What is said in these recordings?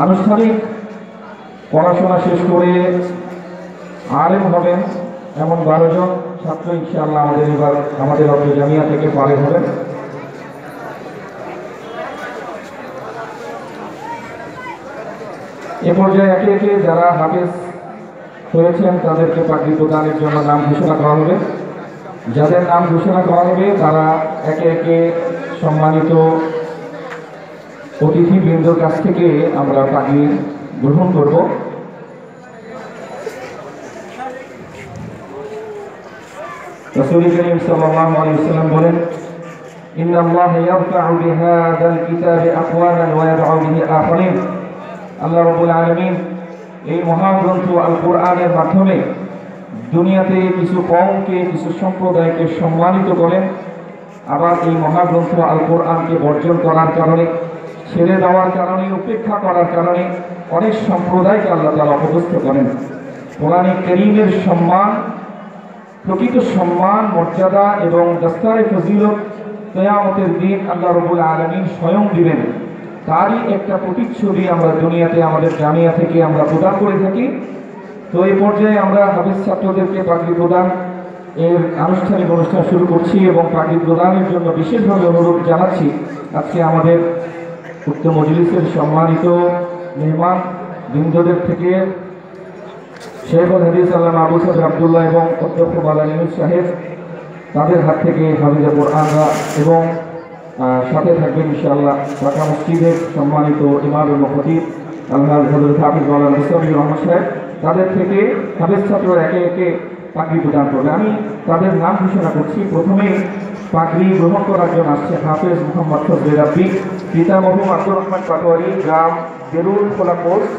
আনুষ্ঠানিক পড়াশোনা শেষ করে আলেম হবেন এমন 12 জন ছাত্র ইনশাআল্লাহ আমাদের অত্র জামিয়া থেকে পারে হবেন। এ পর্যায়ে একে একে যারা হাফেজ হয়েছেন তাদেরকে পাগড়ি প্রদানের জন্য নাম ঘোষণা করা হবে। যাদের নাম ঘোষণা করা হবে তারা একে একে সম্মানিত অতিথিবৃন্দর কাছ থেকে আমরা পাগড়ি গ্রহণ করব। রাসূল করিম সাল্লাল্লাহু আলাইহি ওয়াসাল্লাম বলেন, ইন্নাল্লাহা ইয়ারফা'ু বিহাযাল কিতাবি আকওয়ামান ওয়া ইয়াদ'উ বিহি আখারিন। আল্লাহ রাব্বুল আলামিন এই মহাগ্রন্থ আল কোরআনের মাধ্যমে দুনিয়াতে কিছু কওমকে, কিছু সম্প্রদায়কে সম্মানিত করেন, আবার এই মহাগ্রন্থ আল কোরআনকে বর্জন করার কারণে, ছেড়ে দেওয়ার কারণে, উপেক্ষা করার কারণে অনেক সম্প্রদায়কে আল্লাহ তাআলা অপদস্থ করেন। কোরআনে কারীমের সম্মান, প্রকৃত সম্মান, মর্যাদা এবং দস্তারে ফজিলত কিয়ামতের দিন আল্লাহ রাব্বুল আলামিন স্বয়ং দিবেন। তারই একটা প্রতিচ্ছবি আমরা দুনিয়াতে আমাদের জামিয়া থেকে আমরা প্রদান করে থাকি। তো এই পর্যায়ে আমরা হাফেজ ছাত্রদেরকে পাগড়ি প্রদান এর আনুষ্ঠানিক অনুষ্ঠান শুরু করছি এবং পাগড়ি প্রদানের জন্য বিশেষভাবে অনুরোধ জানাচ্ছি আজকে আমাদের উক্ত মজলিসের সম্মানিত মেহমান বৃন্দদের থেকে শেখুল হাদিস আল্লামা আবু সাদ আব্দুল্লাহ এবং অধ্যক্ষ মাওলানা ইউনূস সাহেব, তাদের হাত থেকে হাফিজে কোরআনরা এবং সাথে থাকবেন ইনশাআল্লাহ ঢাকা মসজিদের সম্মানিত ইমাম ও খতিব আলহাজ হযরত হাফিজ মাওলানা মুস্তাফিজুর রহমান সাহেব, তাদের থেকে হাফেজ ছাত্র একে একে পাগড়ি প্রদান করবে। আমি তাদের নাম ঘোষণা করছি। প্রথমেই পাগড়ি গ্রহণ করার জন্য আসছে হাফেজ মোহাম্মদ ফজলে রাব্বি, পিতা মরহুম আব্দুর রহমান পাটোয়ারি, গ্রাম বেরুল খোলা পোস্ট,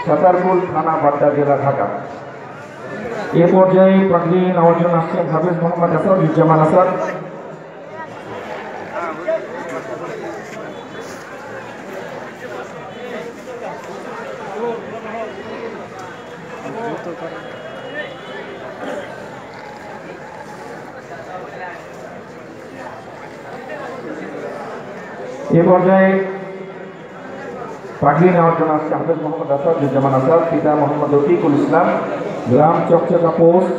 সাতারপুর থানা, বাড্ডা জেলা, ঢাকা। এ পর্যায়ে পাগড়ি নেওয়ার জন্য আসছেন হাফেজ মোহাম্মদ আসাদুজ্জামান আসাদ। এ পর্যায়ে পাগড়ি নেওয়ার জন্য আসছে হাফেজ মোহাম্মদ আসাদুজ্জামান আসাদ, পিতা মোহাম্মদ রফিকুল ইসলাম, গ্রাম চকচকা পোস্ট,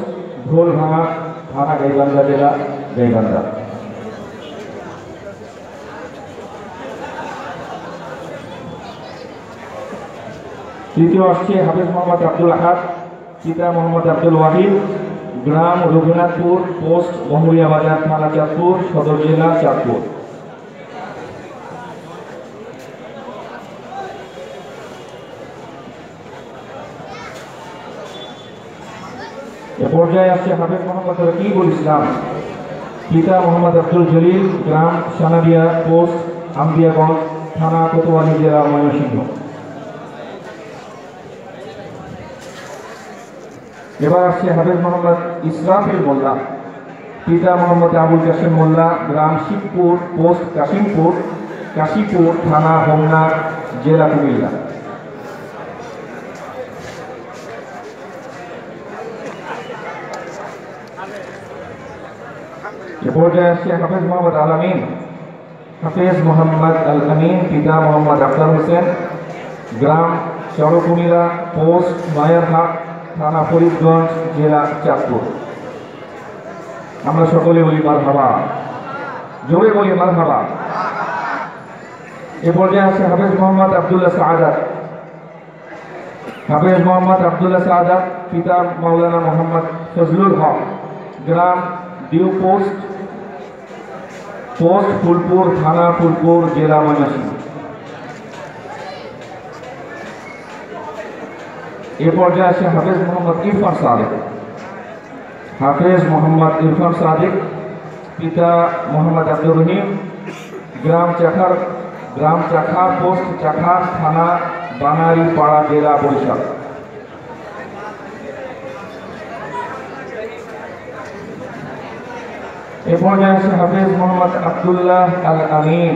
ঢোলভাঙা থানা, গাইবান্ধা জেলা, গাইবান্ধা। তৃতীয় আসছে হাফেজ মোহাম্মদ আব্দুল আহাদ, পিতা মোহাম্মদ আব্দুল ওয়াহিদ, গ্রাম রঘুনাথপুর পোস্ট, মহুরিয়া বাজার থানা, চাঁদপুর সদর জেলা, চাঁদপুর। এ পর্যায়ে আসছে হাফেজ মোহাম্মদ রকিবুল ইসলাম, পিতা মোহাম্মদ আব্দুল জলিল, গ্রাম সানাদিয়া পোস্ট, আম্বিয়াগঞ্জ থানা, কোতোয়ালি জেলা, ময়মনসিংহ। এবার আসছে হাফেজ মোহাম্মদ ইসরাফিল মোল্লা, পিতা মোহাম্মদ আবুল কাসেম মোল্লা, গ্রাম শিবপুর পোস্ট, কাশীপুর থানা, হোমনা জেলা, কুমিল্লা। এ পর্যায়ে আসছে হাফেজ মোহাম্মদ আল আমিন, পিতা মোহাম্মদ আফতার হোসেন, গ্রাম চরকুমিলা পোস্ট, নয়ারহাট থানা, ফরিদগঞ্জ জেলা, চাঁদপুর। আমরা সকলে বলি মারহাবা, জোরে বলি মারহাবা। এ পর্যায়ে আসছে হাফেজ মোহাম্মদ আব্দুল্লাহ সাআদাত, পিতা মাওলানা মোহাম্মদ ফজলুল হক, গ্রাম দিউ পোস্ট, ফুলপুর থানা, ফুলপুর জেলা, ময়মনসিংহ। এ পর্যায়ে আসছে হাফেজ মোহাম্মদ ইরফান সাদিক, পিতা মোহাম্মদ আব্দুর রহিম, গ্রাম চাখা পোস্ট, চাখা থানা, বানারীপাড়া জেলা, বরিশাল। এ পর্যায়ে আসছে হাফেজ মোহাম্মদ আব্দুল্লাহ আল আমিন,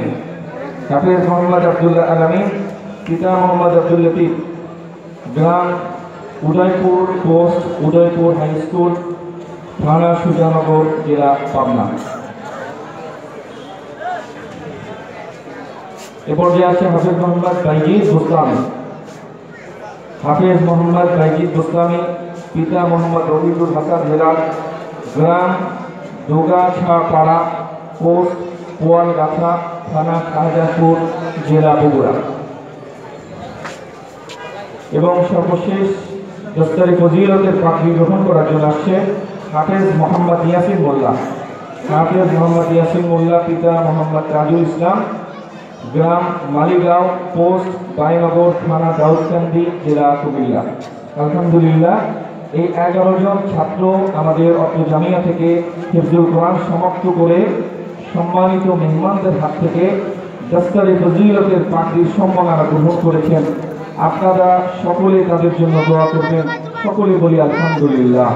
পিতা মোহাম্মদ আব্দুল লতিফ, গ্রাম Udaypur post, Udaypur high school থানা, সুজানগর জেলা, পাবনা। এ পর্যায়ে আছে হাফেজ মোহাম্মদ বাইজিদ হোসেন, হাফেজ মোহাম্মদ বাইজিদ গোস্বামী, পিতা মোহাম্মদ রবিউল হাসান হেলাল, গ্রাম দোগাছাপাড়া, পোস্ট পোয়ালগাছা, থানা শাহজাহানপুর, জেলা বগুড়া। এবং সর্বশেষ দস্তারি ফজিলতের পাগড়ি গ্রহণ করার জন্য আসছে হাফেজ মোহাম্মদ ইয়াসিন মোল্লা। হাফেজ মোহাম্মদ ইয়াসিন মোল্লা, পিতা মোহাম্মদ তাজুল ইসলাম, গ্রাম মালিগাঁও, পোস্ট বাইনগর, থানা দাউদকান্দি, জেলা কুমিল্লা। আলহামদুলিল্লাহ, এই 11 জন ছাত্র আমাদের অত্র জামিয়া থেকে হিফজুল কোরআন সমাপ্ত করে সম্মানিত মেহমানদের হাত থেকে দস্তারি ফজিলতের পাগড়ির সম্মাননা গ্রহণ করেছেন। আপনারা সকলে তাদের জন্য দোয়া করবেন। সকলে বলি আলহামদুলিল্লাহ।